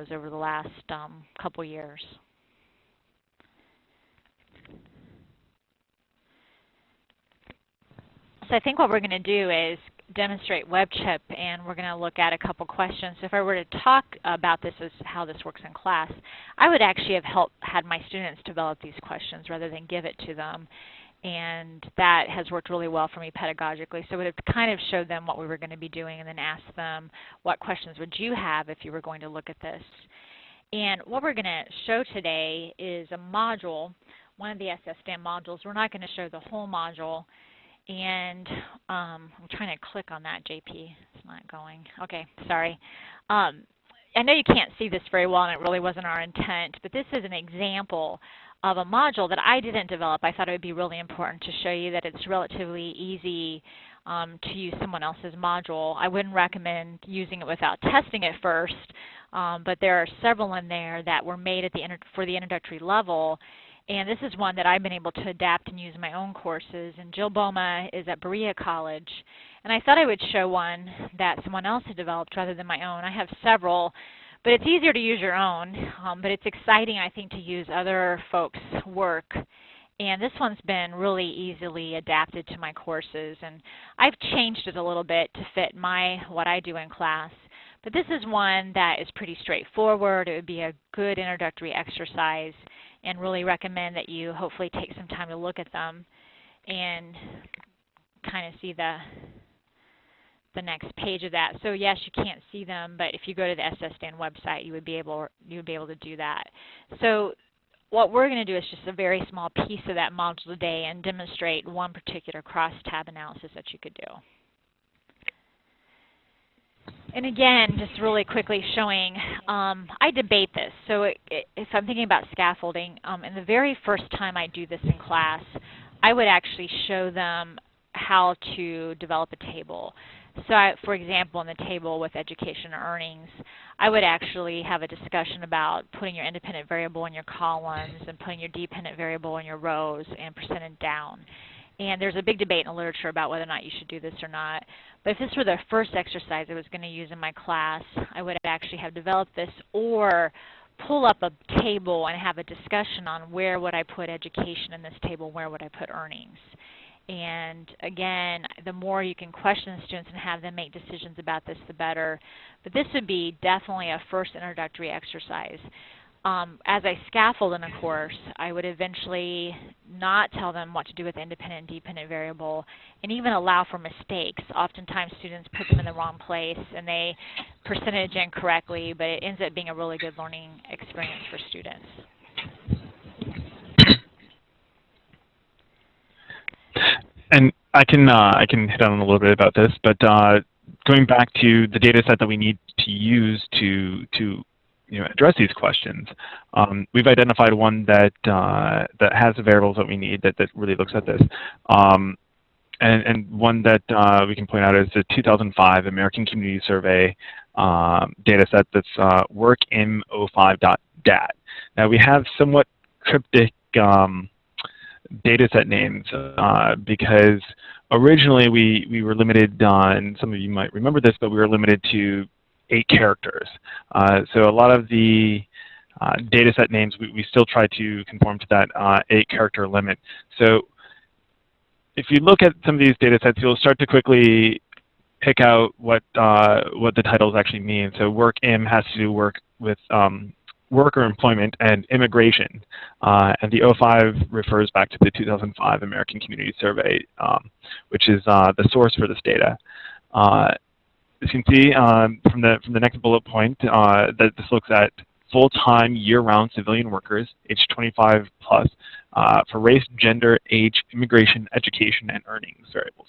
those over the last couple years. So I think what we're going to do is demonstrate WebChip, and we're going to look at a couple questions. So if I were to talk about this as how this works in class, I would actually have had my students develop these questions rather than give it to them. And that has worked really well for me pedagogically. So I would have kind of showed them what we were going to be doing and then asked them, what questions would you have if you were going to look at this? And what we're going to show today is a module, one of the SSDAN modules. We're not going to show the whole module. And I'm trying to click on that, JP. It's not going. Okay, sorry. I know you can't see this very well, and it really wasn't our intent, but this is an example of a module that I didn't develop. I thought it would be really important to show you that it's relatively easy to use someone else's module. I wouldn't recommend using it without testing it first, but there are several in there that were made at for the introductory level. And this is one that I've been able to adapt and use in my own courses. And Jill Boma is at Berea College. And I thought I would show one that someone else had developed rather than my own. I have several, but it's easier to use your own. But it's exciting, I think, to use other folks' work. And this one's been really easily adapted to my courses. And I've changed it a little bit to fit what I do in class. But this is one that is pretty straightforward. It would be a good introductory exercise, and really recommend that you hopefully take some time to look at them and kind of see the next page of that. So yes, you can't see them, but if you go to the SSDAN website, you would be able to do that. So what we're going to do is just a very small piece of that module today and demonstrate one particular crosstab analysis that you could do. And again, just really quickly showing, I debate this. So if I'm thinking about scaffolding, and the very first time I do this in class, I would actually show them how to develop a table. So for example, in the table with education and earnings, I would actually have a discussion about putting your independent variable in your columns and putting your dependent variable in your rows and percentage down. And there's a big debate in the literature about whether or not you should do this or not. But if this were the first exercise I was going to use in my class, I would actually have developed this or pull up a table and have a discussion on where would I put education in this table, where would I put earnings. And again, the more you can question the students and have them make decisions about this, the better. But this would be definitely a first introductory exercise. As I scaffold in a course, I would eventually not tell them what to do with independent and dependent variable and even allow for mistakes. Oftentimes students put them in the wrong place and they percentage incorrectly, but it ends up being a really good learning experience for students. And I can hit on a little bit about this, but going back to the data set that we need to use to address these questions, we've identified one that that has the variables that we need that really looks at this, and one that we can point out is the 2005 American Community Survey data set that's workim05.dat. Now we have somewhat cryptic data set names because originally we were limited on, some of you might remember this, but we were limited to 8 characters. So a lot of the data set names, we still try to conform to that 8-character limit. So if you look at some of these data sets, you'll start to quickly pick out what the titles actually mean. So WorkIM has to do with work or employment and immigration. And the 05 refers back to the 2005 American Community Survey, which is the source for this data. As you can see from the next bullet point, that this looks at full-time, year-round civilian workers, age 25 plus, for race, gender, age, immigration, education, and earnings variables.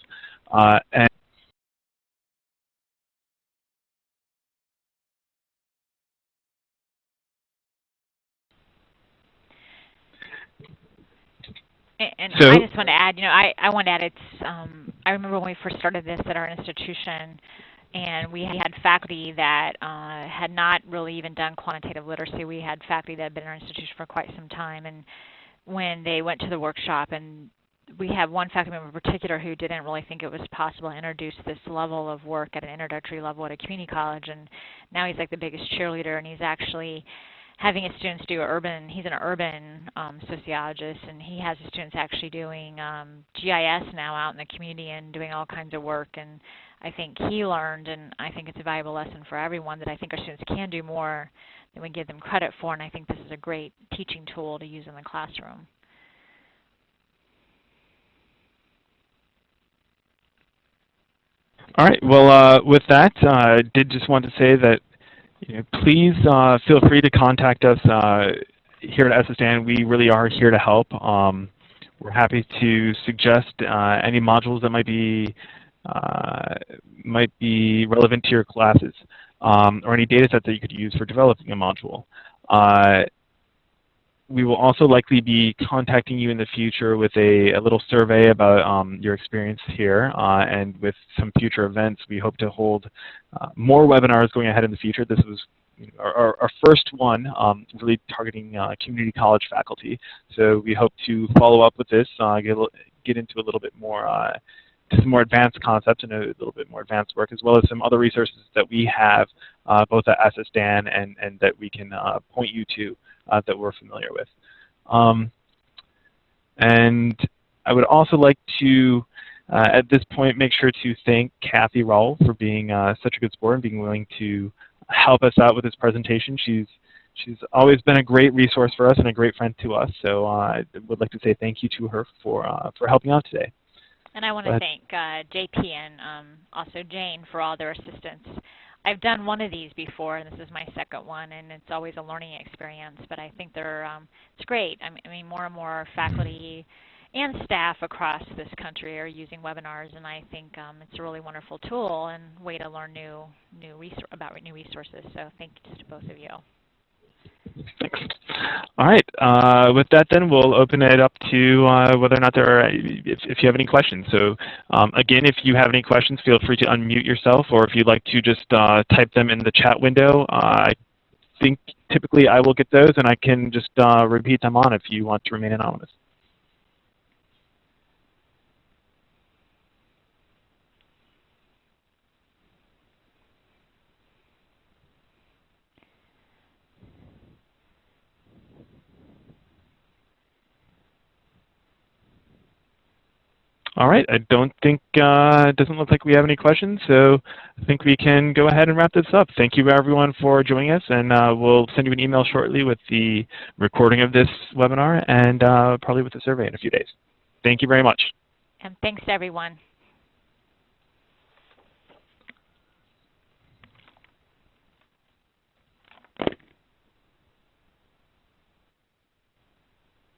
And so, I just want to add, I want to add, I remember when we first started this at our institution, and we had faculty that had not really even done quantitative literacy. We had faculty that had been in our institution for quite some time, and when they went to the workshop and we have one faculty member in particular who didn't really think it was possible to introduce this level of work at an introductory level at a community college, and now he's like the biggest cheerleader, and he's actually having his students do he's an urban sociologist, and he has his students actually doing GIS now out in the community and doing all kinds of work. And I think he learned, and I think it's a valuable lesson for everyone, that I think our students can do more than we give them credit for, and I think this is a great teaching tool to use in the classroom. All right. Well, with that, I did just want to say that please feel free to contact us here at SSDAN. We really are here to help. We're happy to suggest any modules that might be relevant to your classes, or any data sets that you could use for developing a module. We will also likely be contacting you in the future with a little survey about your experience here, and with some future events. We hope to hold more webinars going ahead in the future. This was our first one, really targeting community college faculty. So we hope to follow up with this, get into a little bit more, some more advanced concepts and a little bit more advanced work, as well as some other resources that we have both at SSDAN and that we can point you to that we're familiar with. And I would also like to, at this point, make sure to thank Kathy Rowell for being such a good sport and being willing to help us out with this presentation. She's always been a great resource for us and a great friend to us. So I would like to say thank you to her for helping out today. And I want to thank JP and also Jane for all their assistance. I've done one of these before, and this is my second one, and it's always a learning experience. But I think it's great. I mean, more and more faculty and staff across this country are using webinars, and I think it's a really wonderful tool and way to learn new resources. So thank you to both of you. Thanks. All right. With that, then we'll open it up to whether or not if you have any questions. So again, if you have any questions, feel free to unmute yourself, or if you'd like to just type them in the chat window. I think typically I will get those, and I can just repeat them on if you want to remain anonymous. All right, I don't think, it doesn't look like we have any questions, so I think we can go ahead and wrap this up. Thank you everyone for joining us, and we'll send you an email shortly with the recording of this webinar and probably with the survey in a few days. Thank you very much. And thanks everyone.